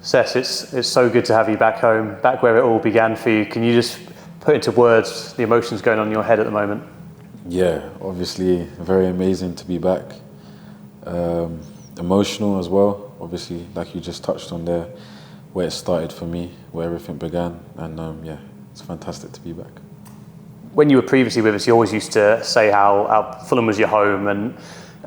Sess, it's so good to have you back home, back where it all began for you. Can you just put into words the emotions going on in your head at the moment? Yeah, obviously very amazing to be back. Emotional as well, obviously, like you just touched on there, where it started for me, where everything began, and yeah, it's fantastic to be back. When you were previously with us, you always used to say how Fulham was your home, and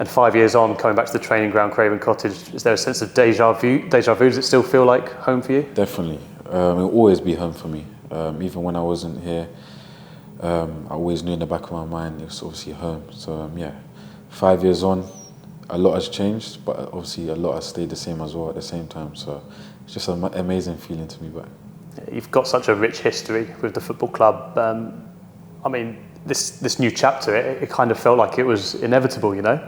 5 years on, coming back to the training ground, Craven Cottage, is there a sense of deja vu? Does it still feel like home for you? Definitely. It'll always be home for me. Even when I wasn't here, I always knew in the back of my mind it was obviously home. So yeah, 5 years on, a lot has changed, but obviously a lot has stayed the same as well at the same time. So it's just an amazing feeling to be back. You've got such a rich history with the football club. I mean, this new chapter, it kind of felt like it was inevitable, you know?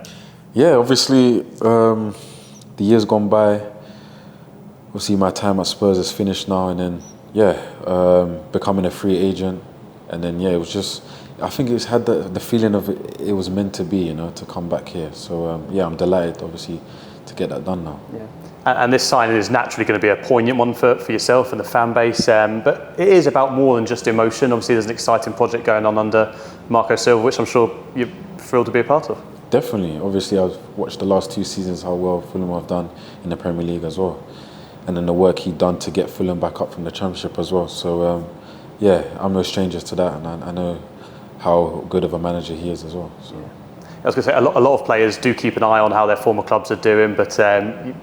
Yeah, obviously, the years gone by, obviously my time at Spurs is finished now, and then, yeah, becoming a free agent, and then, yeah, it was just, I think it's had the feeling of it was meant to be, you know, to come back here. So, yeah, I'm delighted, obviously, to get that done now. Yeah. And this signing is naturally going to be a poignant one for yourself and the fan base, but it is about more than just emotion. Obviously, there's an exciting project going on under Marco Silva, which I'm sure you're thrilled to be a part of. Definitely. Obviously, I've watched the last 2 seasons how well Fulham have done in the Premier League as well, and then the work he'd done to get Fulham back up from the Championship as well. So, yeah, I'm no stranger to that, and I know how good of a manager he is as well. So. Yeah. I was going to say, a lot of players do keep an eye on how their former clubs are doing, but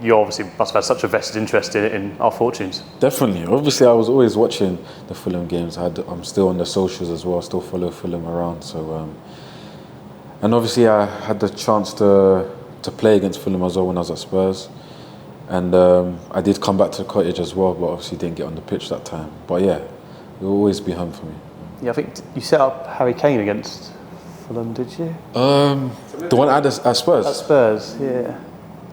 you obviously must have had such a vested interest in our fortunes. Definitely. Obviously, I was always watching the Fulham games. I'm still on the socials as well, still follow Fulham around. So, and obviously, I had the chance to play against Fulham as well when I was at Spurs. And I did come back to the Cottage as well, but obviously didn't get on the pitch that time. But yeah, it will always be home for me. Yeah, I think you set up Harry Kane against Fulham, did you? The one at Spurs? At Spurs, yeah.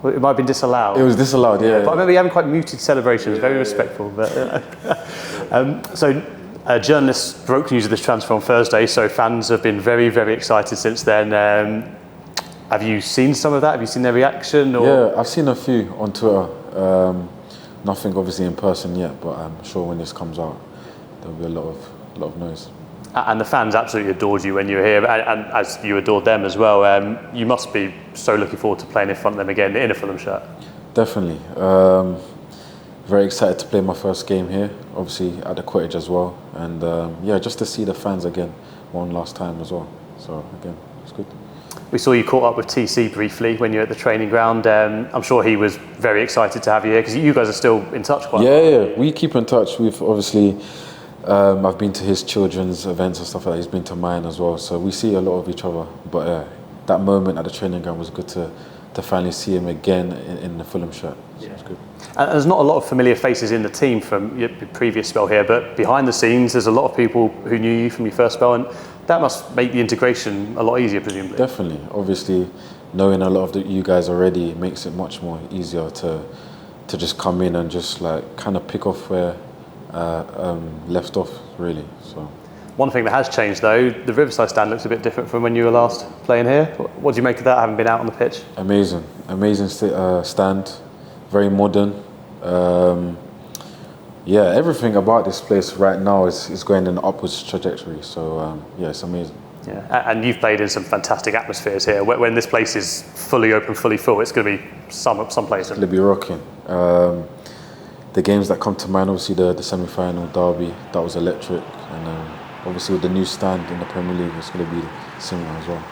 Well, it might have been disallowed. It was disallowed, yeah. But I remember you having quite muted celebrations, very respectful. But so journalists broke news of this transfer on Thursday, so fans have been very, very excited since then. Have you seen some of that? Have you seen their reaction? Or? Yeah, I've seen a few on Twitter. Nothing obviously in person yet, but I'm sure when this comes out, there'll be a lot of noise. And the fans absolutely adored you when you were here, and as you adored them as well. You must be so looking forward to playing in front of them again in a Fulham shirt. Definitely. Very excited to play my first game here, obviously at the Cottage as well. And yeah, just to see the fans again one last time as well. So again, it's good. We saw you caught up with TC briefly when you were at the training ground. I'm sure he was very excited to have you here, because you guys are still in touch quite well. Yeah, we keep in touch. We've obviously... I've been to his children's events and stuff like that. He's been to mine as well, so we see a lot of each other. But that moment at the training ground was good to finally see him again in the Fulham shirt. So it's good. And there's not a lot of familiar faces in the team from your previous spell here, but behind the scenes, there's a lot of people who knew you from your first spell, and that must make the integration a lot easier, presumably. Definitely. Obviously, knowing a lot of you guys already makes it much more easier to just come in and just like kind of pick off where. Left off, really. So, one thing that has changed though, the Riverside stand looks a bit different from when you were last playing here. What do you make of that, having been out on the pitch? Amazing stand, very modern. Yeah, everything about this place right now is going in an upwards trajectory. So yeah, it's amazing. Yeah, and you've played in some fantastic atmospheres here. When this place is fully open, fully full, it's going to be some place. It's going to be rocking. The games that come to mind, obviously the semi-final derby, that was electric, and obviously with the new stand in the Premier League, it's going to be similar as well.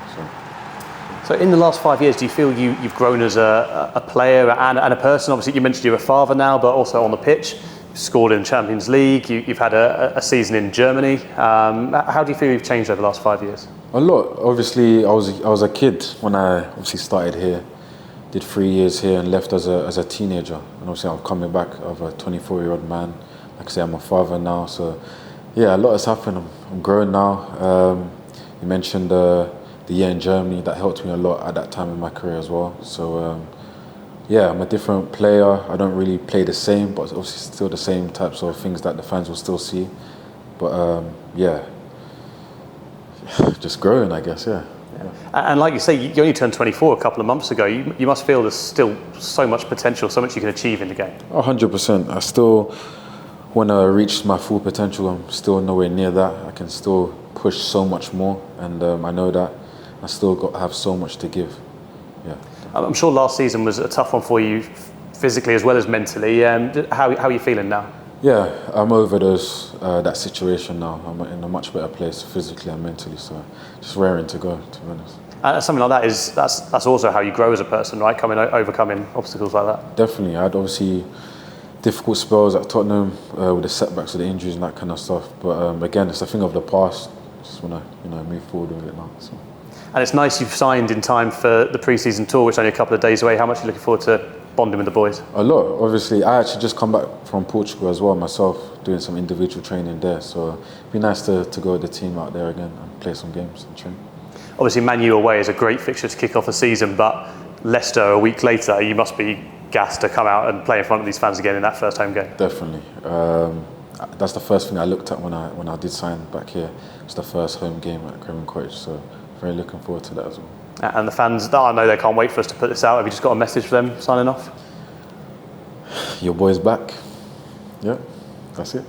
So in the last 5 years, do you feel you've grown as a player and a person? Obviously, you mentioned you're a father now, but also on the pitch. You've scored in Champions League. You've had a season in Germany. How do you feel you've changed over the last 5 years? A lot. Obviously, I was a kid when I obviously started here. Did 3 years here and left as a teenager, and obviously I'm coming back of a 24-year-old man. Like I say, I'm a father now, so yeah, a lot has happened. I'm growing now. You mentioned the year in Germany, that helped me a lot at that time in my career as well. So yeah, I'm a different player. I don't really play the same, but obviously still the same types of things that the fans will still see. But yeah, just growing, I guess. Yeah. And like you say, you only turned 24 a couple of months ago. You must feel there's still so much potential, so much you can achieve in the game. 100%. I still want to reach my full potential. I'm still nowhere near that. I can still push so much more, and I know that I still have so much to give. Yeah. I'm sure last season was a tough one for you, physically as well as mentally. How are you feeling now? Yeah, I'm over that situation now. I'm in a much better place physically and mentally, so just raring to go, to be honest. And something like that that's also how you grow as a person, right? Overcoming obstacles like that. Definitely. I had obviously difficult spells at Tottenham with the setbacks of the injuries and that kind of stuff. But again, it's a thing of the past. Just want to move forward with it now. So. And it's nice you've signed in time for the pre-season tour, which is only a couple of days away. How much are you looking forward to bonding with the boys? A lot. Obviously, I actually just come back from Portugal as well myself, doing some individual training there. So it'd be nice to go with the team out there again and play some games and train. Obviously, Man U away is a great fixture to kick off the season, but Leicester a week later, you must be gassed to come out and play in front of these fans again in that first home game. Definitely. That's the first thing I looked at when I did sign back here. It's the first home game at Craven Cottage, so very looking forward to that as well. And the fans, I know they can't wait for us to put this out. Have you just got a message for them signing off? Your boy's back. Yeah, that's it.